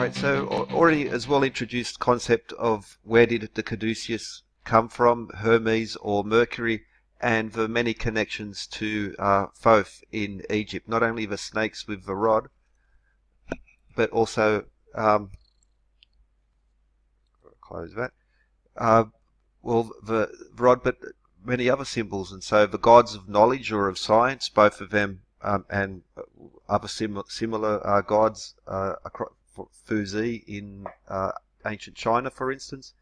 Alright, so already as well introduced concept of where did the Caduceus come from, Hermes or Mercury, and the many connections to Thoth in Egypt. Not only the snakes with the rod, but also, close that, well, the rod, but many other symbols. And so the gods of knowledge or of science, both of them, and other similar gods across Fuzi in ancient China, for instance,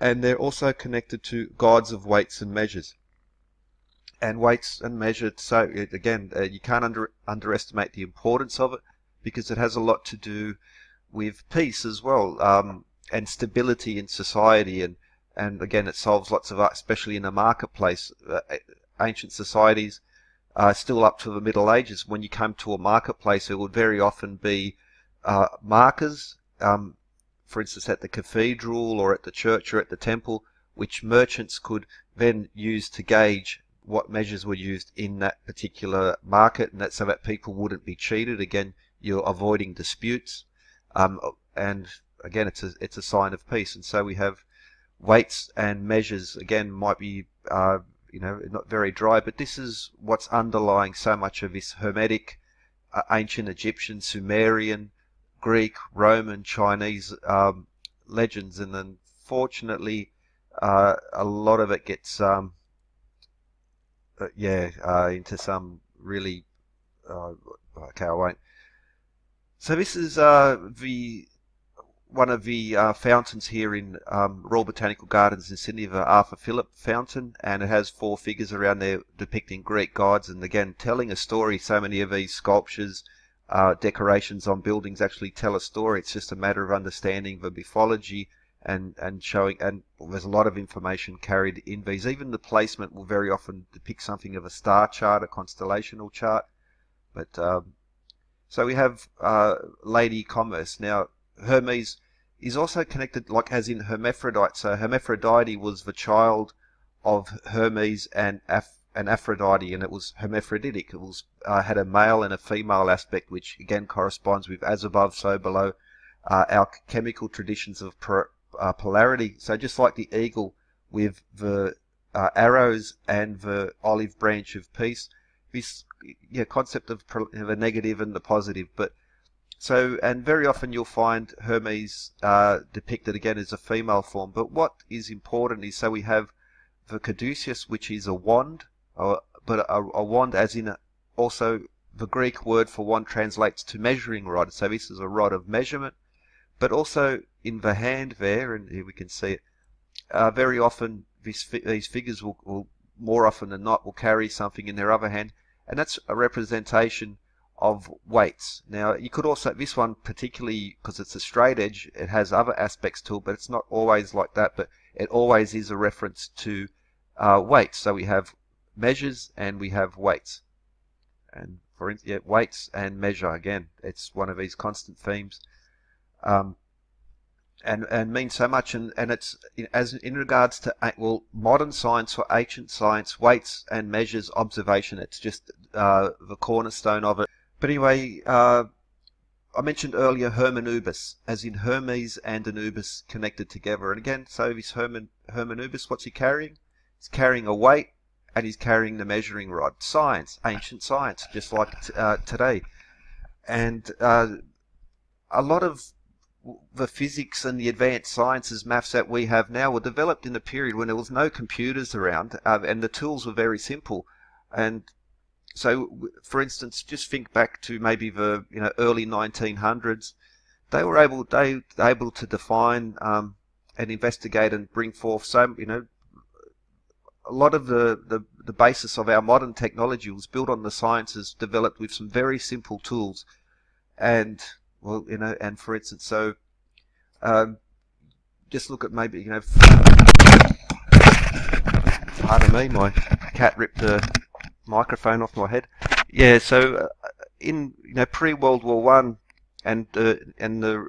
and they're also connected to gods of weights and measures. And weights and measures, so again, you can't underestimate the importance of it, because it has a lot to do with peace as well, and stability in society, and again, it solves lots of, especially in a marketplace. Ancient societies, still up to the Middle Ages, when you come to a marketplace, it would very often be markers, for instance at the cathedral or at the church or at the temple, which merchants could then use to gauge what measures were used in that particular market, and that so that people wouldn't be cheated. Again, you're avoiding disputes, and again, it's a sign of peace. And so we have weights and measures. Again, might be not very dry, but this is what's underlying so much of this Hermetic, ancient Egyptian, Sumerian, Greek, Roman, Chinese legends. And unfortunately, a lot of it gets into some really okay, I won't. So this is one of the fountains here in Royal Botanical Gardens in Sydney, the Arthur Phillip fountain, and it has 4 figures around there depicting Greek gods, and again telling a story. So many of these sculptures, decorations on buildings actually tell a story. It's just a matter of understanding the mythology and showing, and there's a lot of information carried in these. Even the placement will very often depict something of a star chart, a constellational chart. But so we have Lady Commerce. Now Hermes is also connected, like as in Hermaphrodite. So Hermaphrodite was the child of Hermes and Aphrodite, and it was hermaphroditic. It was had a male and a female aspect, which again corresponds with as above, so below, our chemical traditions of polarity. So just like the eagle with the arrows and the olive branch of peace, this concept of the negative and the positive. But so, and very often you'll find Hermes depicted again as a female form. But what is important is, so we have the Caduceus, which is a wand, but a wand as in also the Greek word for wand translates to measuring rod. So this is a rod of measurement. But also in the hand there, and here we can see it, very often these figures will more often than not will carry something in their other hand, and that's a representation of weights. Now you could also, this one particularly because it's a straight edge, it has other aspects to it, but it's not always like that, but it always is a reference to weights. So we have measures and we have weights, and for instance, weights and measure, again, it's one of these constant themes, and means so much. And it's as in regards to modern science or ancient science, weights and measures, observation, it's just the cornerstone of it. But anyway, I mentioned earlier Hermanubis, as in Hermes and Anubis connected together. And again, so this Hermanubis, what's he carrying? He's carrying a weight, and he's carrying the measuring rod. Science, ancient science, just like today. And a lot of the physics and the advanced sciences, maths that we have now were developed in a period when there was no computers around, and the tools were very simple. And so, for instance, just think back to maybe the early 1900s. They were able to define and investigate and bring forth a lot of the basis of our modern technology was built on the sciences developed with some very simple tools. And well, and for instance, so just look at maybe pardon me, my cat ripped the microphone off my head. Yeah, so in pre-World War One, and the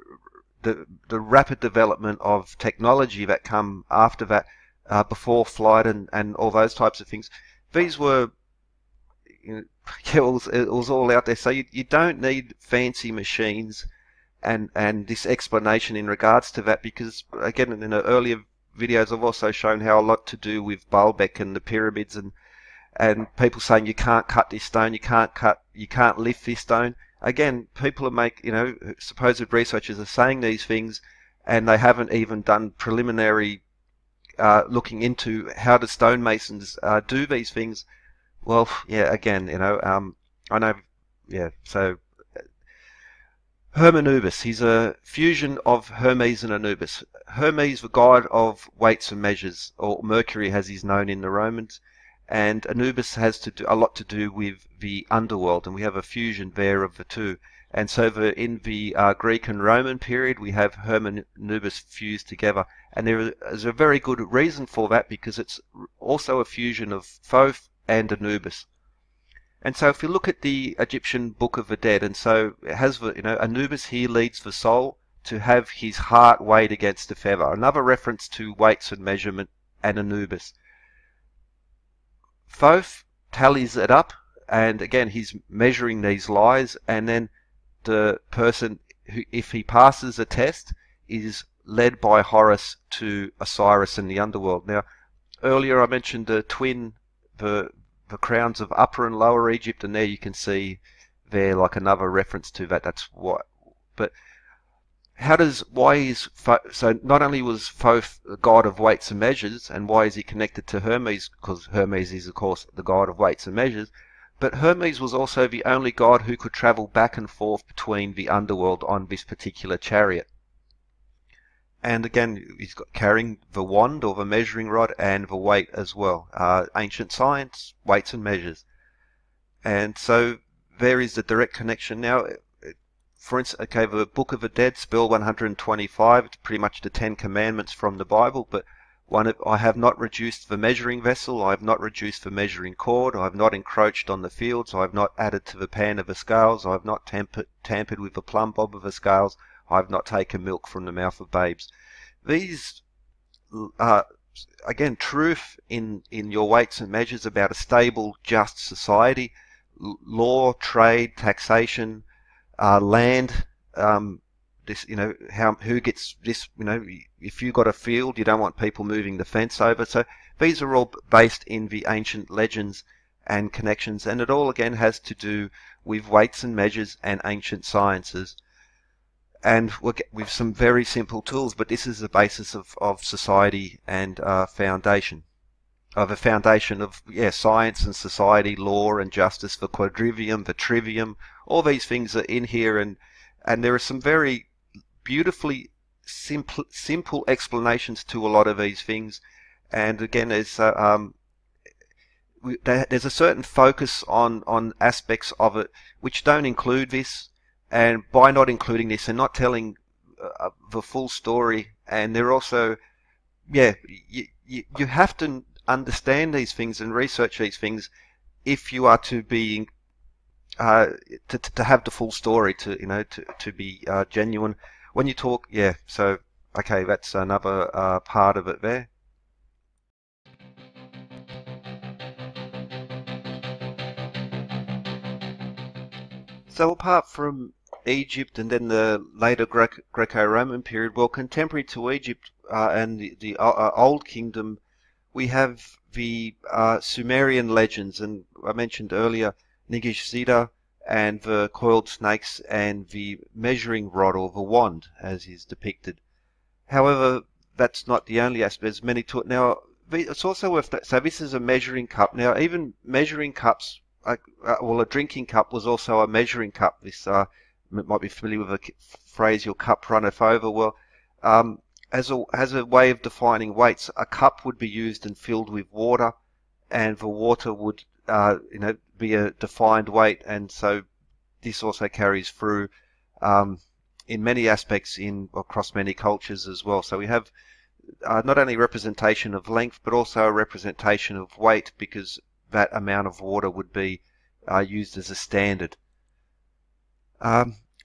rapid development of technology that come after that, before flight and all those types of things, these were it was all out there. So you don't need fancy machines and this explanation in regards to that, because again in the earlier videos I've also shown how a lot to do with Baalbek and the pyramids, and people saying you can't cut this stone, you can't lift this stone. Again, people supposed researchers are saying these things, and they haven't even done preliminary looking into how the stonemasons do these things. Well, yeah, again, I know, yeah. So Hermanubis, he's a fusion of Hermes and Anubis. Hermes, the god of weights and measures, or Mercury as he's known in the Romans, and Anubis has a lot to do with the underworld, and we have a fusion there of the two. And so in the Greek and Roman period, we have Hermanubis fused together, and there is a very good reason for that, because it's also a fusion of Thoth and Anubis. And so if you look at the Egyptian Book of the Dead, and so it has Anubis here leads the soul to have his heart weighed against a feather. Another reference to weights and measurement and Anubis. Thoth tallies it up, and again he's measuring these lies, and then the person who, if he passes a test, is led by Horus to Osiris in the underworld. Now, earlier I mentioned the crowns of Upper and Lower Egypt, and there you can see there like another reference to that. That's what. But so not only was Thoth the god of weights and measures, and why is he connected to Hermes? Because Hermes is of course the god of weights and measures, but Hermes was also the only god who could travel back and forth between the underworld on this particular chariot. And again, he's carrying the wand or the measuring rod and the weight as well. Ancient science, weights and measures. And so there is the direct connection. Now, for instance, okay, the Book of the Dead, Spell 125, it's pretty much the 10 Commandments from the Bible, but I have not reduced the measuring vessel, I have not reduced the measuring cord, I have not encroached on the fields, I have not added to the pan of the scales, I have not tampered with the plumb bob of the scales, I have not taken milk from the mouth of babes. These, again, truth in your weights and measures about a stable, just society, law, trade, taxation, land, who gets this, if you got a field, you don't want people moving the fence over. So these are all based in the ancient legends and connections, and it all again has to do with weights and measures and ancient sciences. And with some very simple tools, but this is the basis of society and foundation. Of a foundation of science and society, law and justice, the quadrivium, the trivium, all these things are in here, and there are some very beautifully simple explanations to a lot of these things. And again, there's a certain focus on aspects of it which don't include this, and by not including this and not telling the full story, and they're also, you have to understand these things and research these things if you are to be to have the full story, to be genuine when you talk. So okay, that's another part of it there. So apart from Egypt and then the later Greco-Roman period, well, contemporary to Egypt and the Old Kingdom, we have the Sumerian legends, and I mentioned earlier Nigishzida and the coiled snakes and the measuring rod or the wand as is depicted. However, that's not the only aspect. There's many to it. Now, it's also worth that. So this is a measuring cup. Now, even measuring cups, well, a drinking cup was also a measuring cup. This might be familiar with the phrase, your cup runneth over. Well, as a way of defining weights, a cup would be used and filled with water, and the water would be a defined weight, and so this also carries through in many aspects across many cultures as well. So we have not only representation of length, but also a representation of weight, because that amount of water would be used as a standard.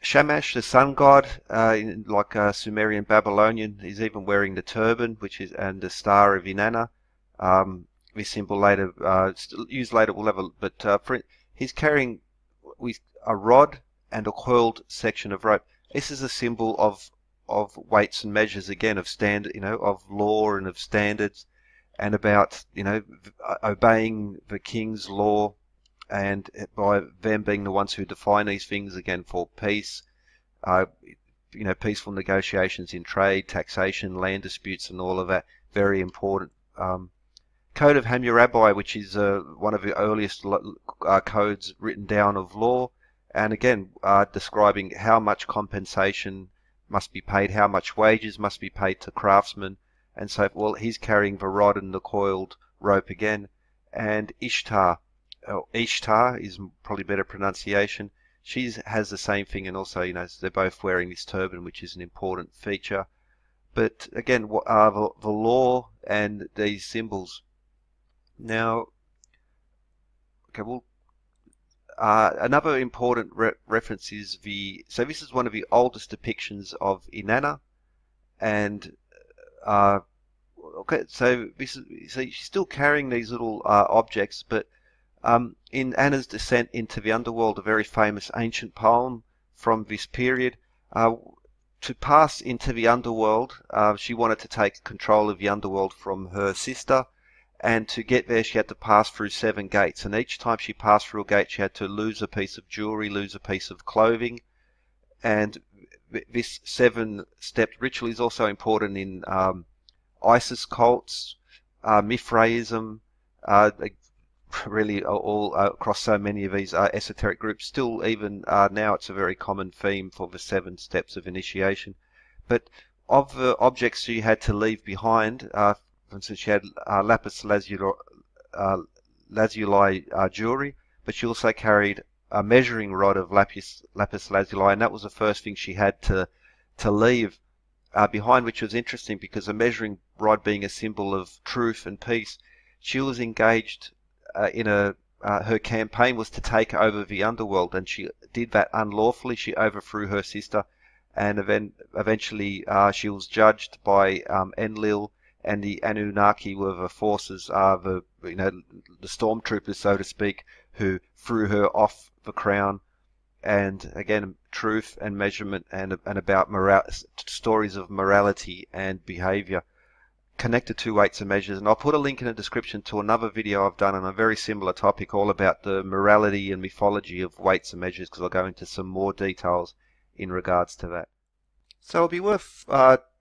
Shamash, the sun god, like Sumerian Babylonian, is even wearing the turban, and the star of Inanna. This symbol later used later will have but he's carrying with a rod and a coiled section of rope. This is a symbol of weights and measures, again, of standard, of law and of standards, and about, obeying the king's law, and by them being the ones who define these things, again, for peace, uh, peaceful negotiations in trade, taxation, land disputes, and all of that. Very important. Code of Hammurabi, which is one of the earliest codes written down of law, and again, describing how much compensation must be paid, how much wages must be paid to craftsmen, and so, well, he's carrying the rod and the coiled rope again. And Ishtar, Ishtar is probably better pronunciation. She has the same thing, and also, they're both wearing this turban, which is an important feature. But again, what are the law and these symbols? Now, okay, well, another important reference is so this is one of the oldest depictions of Inanna, and okay, so she's still carrying these little objects, but in Anna's Descent into the Underworld, a very famous ancient poem from this period, to pass into the underworld, she wanted to take control of the underworld from her sister, and to get there she had to pass through 7 gates, and each time she passed through a gate she had to lose a piece of jewelry, lose a piece of clothing, and this 7-step ritual is also important in Isis cults, Mithraism, really all across so many of these esoteric groups. Still, even now, it's a very common theme for the 7 steps of initiation. But of the objects she had to leave behind, for instance, she had lapis lazuli jewelry, but she also carried a measuring rod of lapis lazuli, and that was the first thing she had to leave behind, which was interesting because a measuring rod being a symbol of truth and peace, she was engaged in her campaign was to take over the underworld, and she did that unlawfully. She overthrew her sister, and eventually she was judged by Enlil, and the Anunnaki were the forces, the stormtroopers, so to speak, who threw her off the crown. And again, truth and measurement, and about stories of morality and behavior connected to weights and measures. And I'll put a link in the description to another video I've done on a very similar topic, all about the morality and mythology of weights and measures, because I'll go into some more details in regards to that. So it'll be worth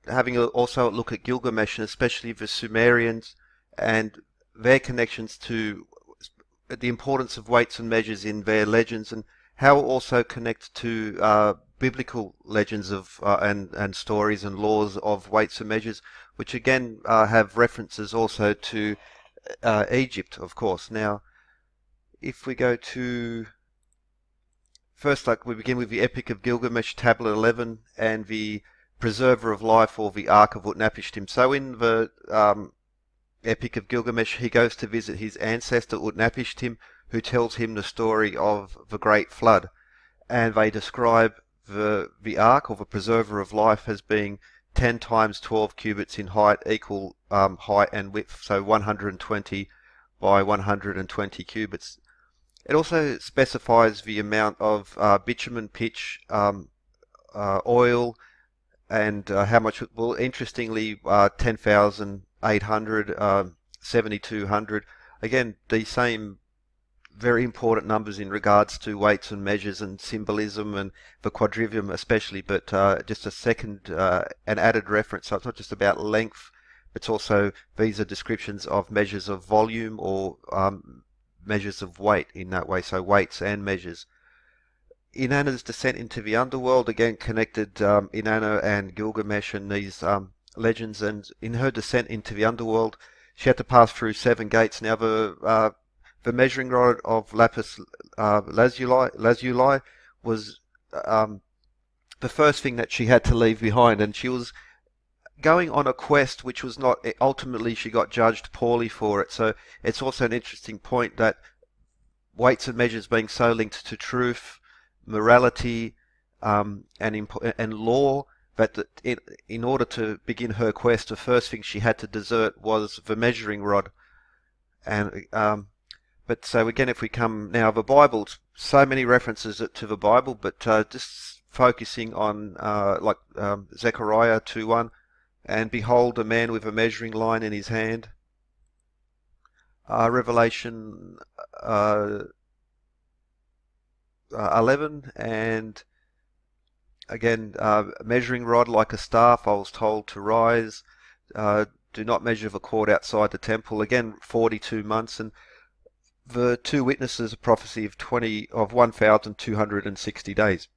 having also a look at Gilgamesh, and especially the Sumerians and their connections to the importance of weights and measures in their legends, and how it also connects to biblical legends of and stories and laws of weights and measures, which again have references also to Egypt, of course. Now, if we go to first, like, we begin with the Epic of Gilgamesh, Tablet 11, and the Preserver of Life, or the Ark of Utnapishtim. So in the Epic of Gilgamesh, he goes to visit his ancestor Utnapishtim, who tells him the story of the Great Flood, and they describe the Ark, or the Preserver of Life, as being 10 times 12 cubits in height, equal height and width, so 120 by 120 cubits. It also specifies the amount of bitumen, pitch, oil, and how much. Well, interestingly, 10,800, 7,200. Again, these same very important numbers in regards to weights and measures and symbolism, and the quadrivium especially, but just a second, an added reference. So it's not just about length, it's also, these are descriptions of measures of volume, or measures of weight in that way, so weights and measures. Inanna's descent into the underworld, again connected Inanna and Gilgamesh and these legends, and in her descent into the underworld she had to pass through 7 gates. Now the measuring rod of lapis lazuli was the first thing that she had to leave behind, and she was going on a quest which was not, ultimately she got judged poorly for it. So it's also an interesting point that weights and measures being so linked to truth, morality, and law, that in order to begin her quest, the first thing she had to desert was the measuring rod. And but so again, if we come now, the Bible, so many references to the Bible, but just focusing on Zechariah 2:1, and behold a man with a measuring line in his hand. Revelation 11, and again, measuring rod like a staff, I was told to rise. Do not measure the court outside the temple. Again, 42 months, and the two witnesses, a prophecy of 1,260 days.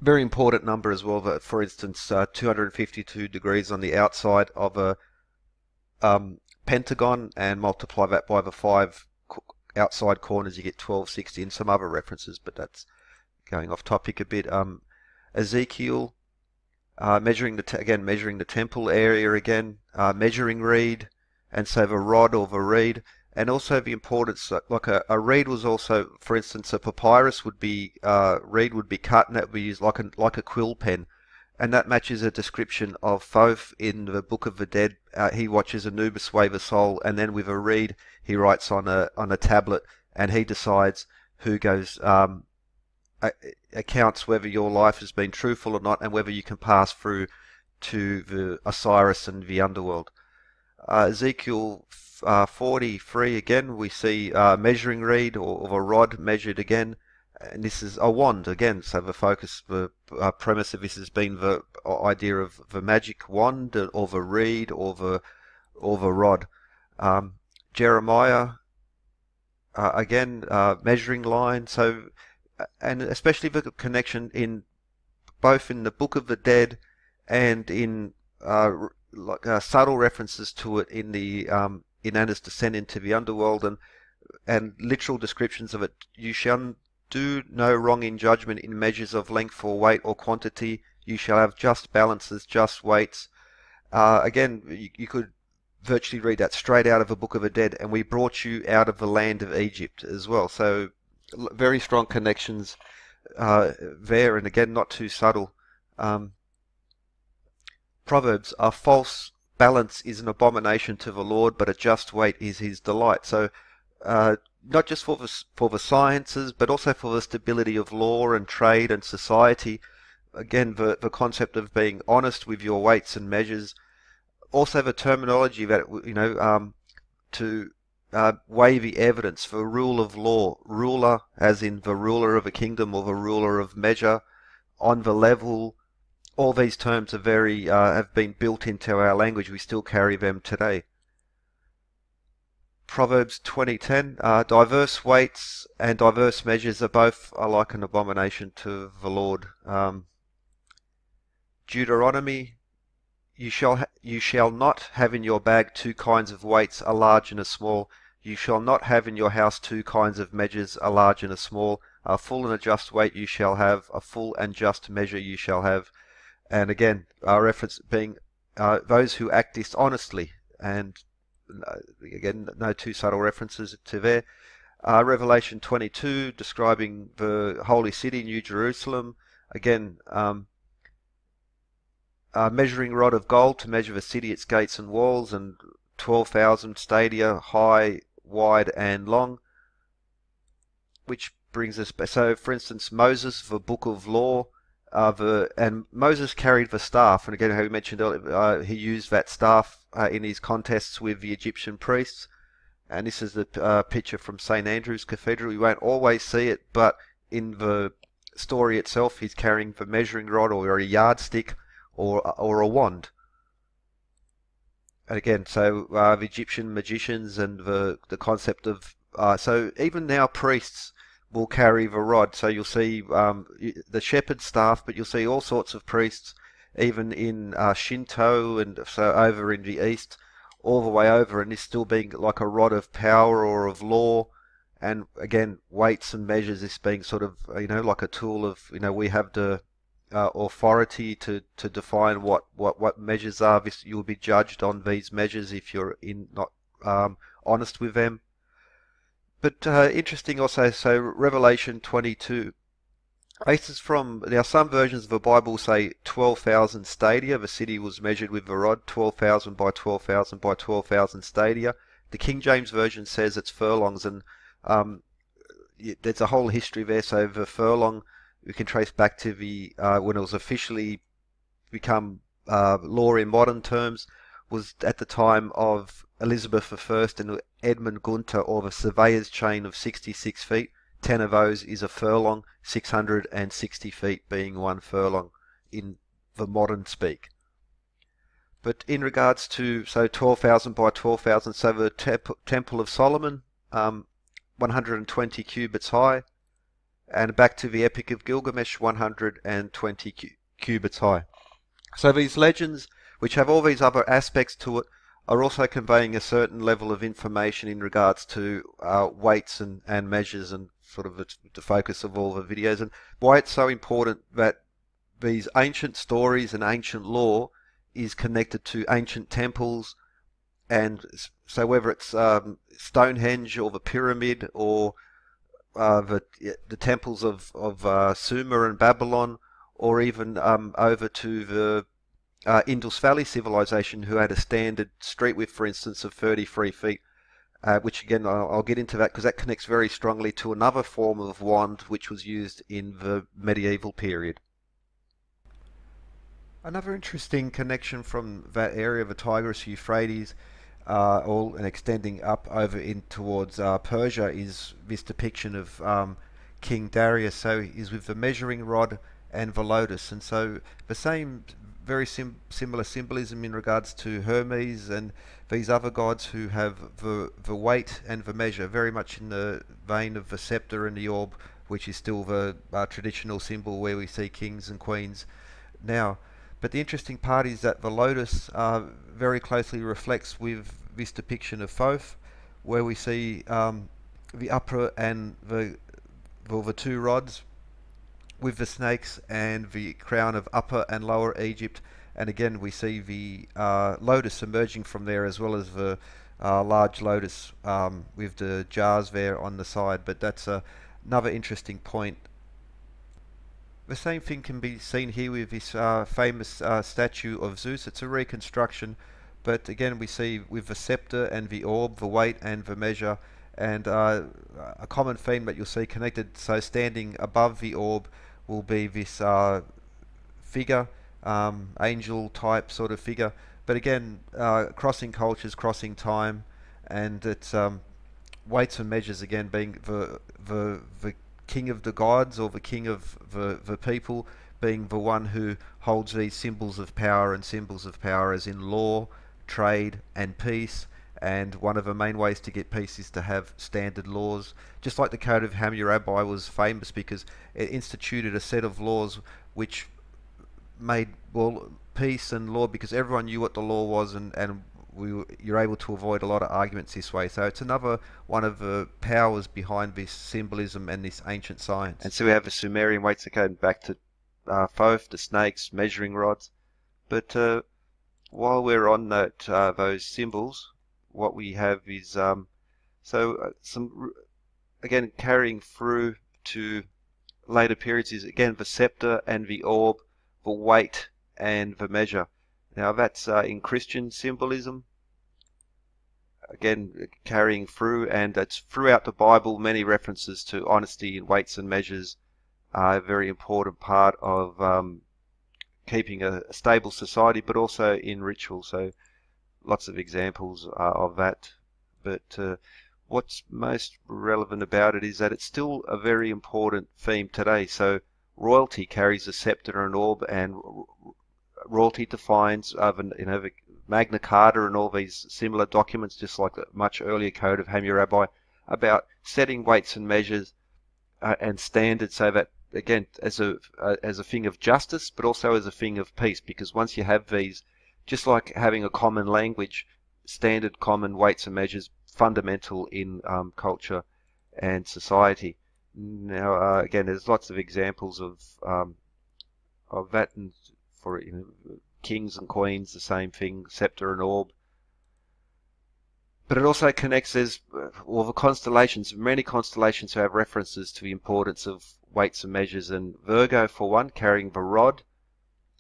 Very important number as well. That, for instance, 252 degrees on the outside of a pentagon, and multiply that by the 5 outside corners, you get 1260, and some other references, but that's going off topic a bit. Ezekiel, measuring the temple area again, measuring reed, and so the rod or the reed, and also the importance, like a reed was also, for instance, a papyrus would be, reed would be cut, and that would be used like a quill pen, and that matches a description of Thoth in the Book of the Dead. He watches Anubis weigh the soul, and then with a reed he writes on a tablet, and he decides who goes, accounts whether your life has been truthful or not, and whether you can pass through to the Osiris and the underworld. Ezekiel 43, again we see measuring reed or a rod measured again, and this is a wand again, so the focus, the premise of this has been the idea of the magic wand or the reed or the rod. Jeremiah, again, measuring line, so, and especially the connection in both in the Book of the Dead and in subtle references to it in the Inanna's descent into the underworld, and literal descriptions of it. You shall do no wrong in judgment in measures of length or weight or quantity. You shall have just balances, just weights. Again, you could virtually read that straight out of the Book of the Dead. And we brought you out of the land of Egypt as well. So very strong connections there, and again, not too subtle. Proverbs, a false balance is an abomination to the Lord, but a just weight is his delight. So not just for the sciences, but also for the stability of law and trade and society. Again, the concept of being honest with your weights and measures. Also the terminology that, to weigh the evidence, for rule of law. Ruler, as in the ruler of a kingdom or the ruler of measure, on the level. All these terms are very have been built into our language. We still carry them today. Proverbs 20:10, diverse weights and diverse measures are both like an abomination to the Lord. Deuteronomy, you shall not have in your bag 2 kinds of weights, a large and a small. You shall not have in your house 2 kinds of measures, a large and a small. A full and a just weight you shall have, a full and just measure you shall have. And again, our reference being those who act dishonestly, and again, no too subtle references to there. Revelation 22, describing the holy city, New Jerusalem. Again, measuring rod of gold to measure the city, its gates and walls, and 12,000 stadia high, wide, and long. Which brings us, so for instance, Moses, the book of law, and Moses carried the staff, and again, how we mentioned earlier, he used that staff in his contests with the Egyptian priests. And this is the picture from St. Andrew's Cathedral. You won't always see it, but in the story itself, he's carrying the measuring rod or a yardstick or a wand. And again, so the Egyptian magicians and the concept of so even now priests will carry the rod. So you'll see the shepherd's staff, but you'll see all sorts of priests, even in Shinto and so over in the east, all the way over, and this still being like a rod of power or of law. And again, weights and measures, this being sort of, like a tool of, we have the authority to define what measures are. This, you'll be judged on these measures if you're not honest with them. But interesting also, so Revelation 22. This is from, now some versions of the Bible say 12,000 stadia. The city was measured with the rod, 12,000 by 12,000 by 12,000 stadia. The King James Version says it's furlongs, and there's a whole history there. So the furlong we can trace back to the when it was officially become law in modern terms, was at the time of Elizabeth I and Edmund Gunter, or the surveyor's chain of 66 feet. 10 of those is a furlong, 660 feet being one furlong in the modern speak. But in regards to, so 12,000 by 12,000, so the Temple of Solomon, 120 cubits high, and back to the Epic of Gilgamesh, 120 cubits high. So these legends, which have all these other aspects to it, are also conveying a certain level of information in regards to weights and measures, and sort of the focus of all the videos, and why it's so important that these ancient stories and ancient lore is connected to ancient temples. And so whether it's Stonehenge or the pyramid, or the temples of Sumer and Babylon, or even over to the Indus Valley civilization, who had a standard street width, for instance, of 33 feet, which again I'll get into that because that connects very strongly to another form of wand which was used in the medieval period. Another interesting connection from that area of the Tigris-Euphrates, all and extending up over in towards Persia, is this depiction of King Darius. So he's with the measuring rod and the lotus, and so the same very similar symbolism in regards to Hermes and these other gods who have the weight and the measure, very much in the vein of the sceptre and the orb, which is still the traditional symbol where we see kings and queens now. But the interesting part is that the lotus very closely reflects with this depiction of Thoth, where we see the upper and the two rods with the snakes and the crown of Upper and Lower Egypt. And again we see the lotus emerging from there, as well as the large lotus with the jars there on the side. But that's another interesting point. The same thing can be seen here with this famous statue of Zeus. It's a reconstruction, but again we see with the sceptre and the orb, the weight and the measure, and a common theme that you'll see connected. So standing above the orb will be this figure, angel type sort of figure, but again crossing cultures, crossing time, and it's weights and measures again being the king of the gods, or the king of the people, being the one who holds these symbols of power, and symbols of power as in law, trade and peace. And one of the main ways to get peace is to have standard laws. Just like the Code of Hammurabi was famous because it instituted a set of laws which made, well, peace and law, because everyone knew what the law was, and you're able to avoid a lot of arguments this way. So it's another one of the powers behind this symbolism and this ancient science. And so we have the Sumerian weights that go back to Thoth, the snakes, measuring rods. But while we're on that, those symbols, what we have is some again carrying through to later periods is again the sceptre and the orb, the weight and the measure. Now that's in Christian symbolism, again carrying through, and it's throughout the Bible. Many references to honesty and weights and measures are a very important part of keeping a stable society, but also in ritual. So lots of examples of that. But what's most relevant about it is that it's still a very important theme today. So royalty carries a sceptre and orb, and royalty defines the Magna Carta and all these similar documents, just like the much earlier Code of Hammurabi, about setting weights and measures and standards, so that again as a thing of justice, but also as a thing of peace. Because once you have these, just like having a common language, standard common weights and measures, fundamental in culture and society. Now again, there's lots of examples of that, and for kings and queens, the same thing, sceptre and orb. But it also connects as well the constellations. Many constellations have references to the importance of weights and measures, and Virgo for one, carrying the rod,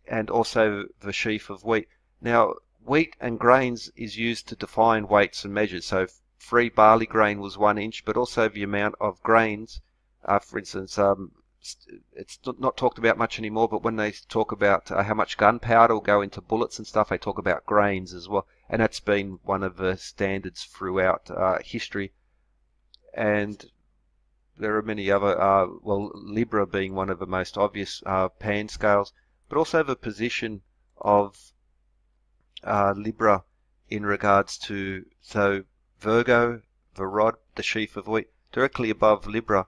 and also the sheaf of wheat. Now wheat and grains is used to define weights and measures. So 3 barley grain was 1 inch, but also the amount of grains, for instance, it's not talked about much anymore, but when they talk about how much gunpowder will go into bullets and stuff, they talk about grains as well. And that's been one of the standards throughout history. And there are many other, well, Libra being one of the most obvious pan scales, but also the position of Libra in regards to, so Virgo, the rod, the sheaf of wheat, directly above Libra.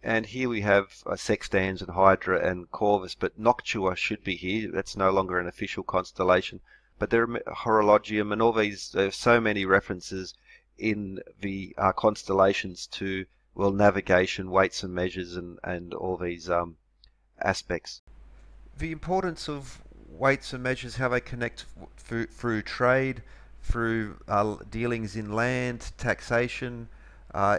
And here we have Sextans and Hydra and Corvus, but Noctua should be here. That's no longer an official constellation. But there are Horologium and all these, there's so many references in the constellations to, well, navigation, weights and measures, and all these aspects. The importance of weights and measures, how they connect through trade, through dealings in land, taxation,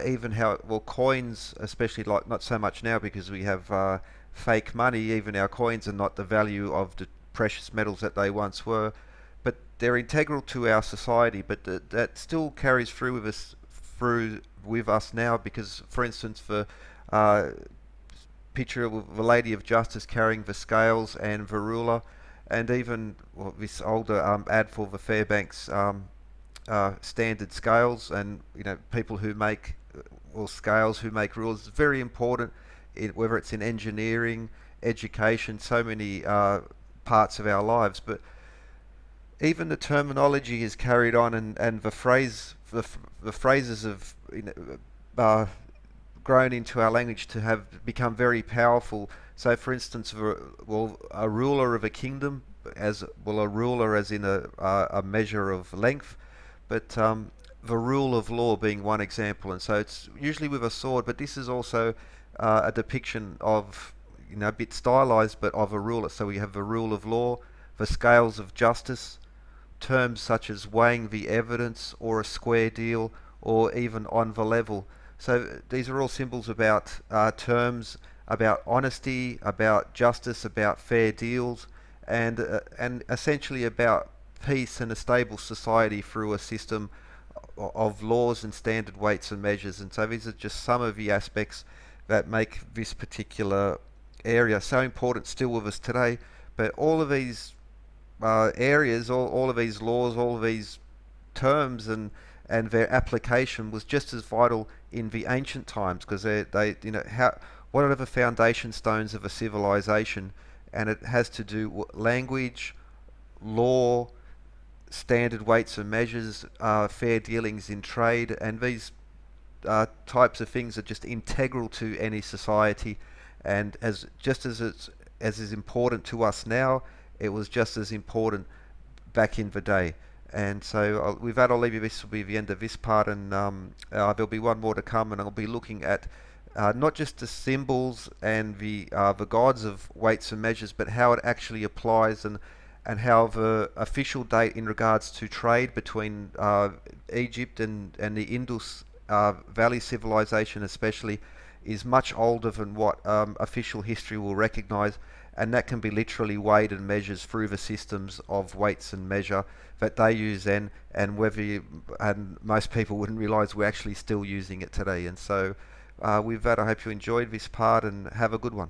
even how, well, coins, especially, like, not so much now because we have fake money, even our coins are not the value of the precious metals that they once were, but they're integral to our society, but that still carries through with us now, because, for instance, the picture of the Lady of Justice carrying the scales and the ruler, and even, well, this older ad for the Fairbanks standard scales, and people who make, or scales who make rules, is very important, whether it's in engineering, education, so many parts of our lives. But even the terminology is carried on, and the phrases have grown into our language to have become very powerful. So, for instance, well, a ruler of a kingdom, as well, a ruler as in a measure of length, but the rule of law being one example. And so it's usually with a sword, but this is also a depiction of, a bit stylized, but of a ruler. So we have the rule of law, the scales of justice, terms such as weighing the evidence, or a square deal, or even on the level. So these are all symbols about terms, about honesty, about justice, about fair deals, and essentially about peace and a stable society through a system of laws and standard weights and measures. And so these are just some of the aspects that make this particular area so important still with us today. But all of these areas, all of these laws, all of these terms and their application was just as vital in the ancient times, because what are the foundation stones of a civilization? And it has to do with language, law, standard weights and measures, fair dealings in trade, and these types of things are just integral to any society. And as is important to us now, it was just as important back in the day. And so with that, I'll leave you. This will be the end of this part, and there'll be one more to come, and I'll be looking at not just the symbols and the gods of weights and measures, but how it actually applies, and how the official date in regards to trade between Egypt and the Indus Valley civilization especially is much older than what official history will recognize, and that can be literally weighed and measured through the systems of weights and measure that they use then, and and most people wouldn't realize we're actually still using it today. And so with that, I hope you enjoyed this part, and have a good one.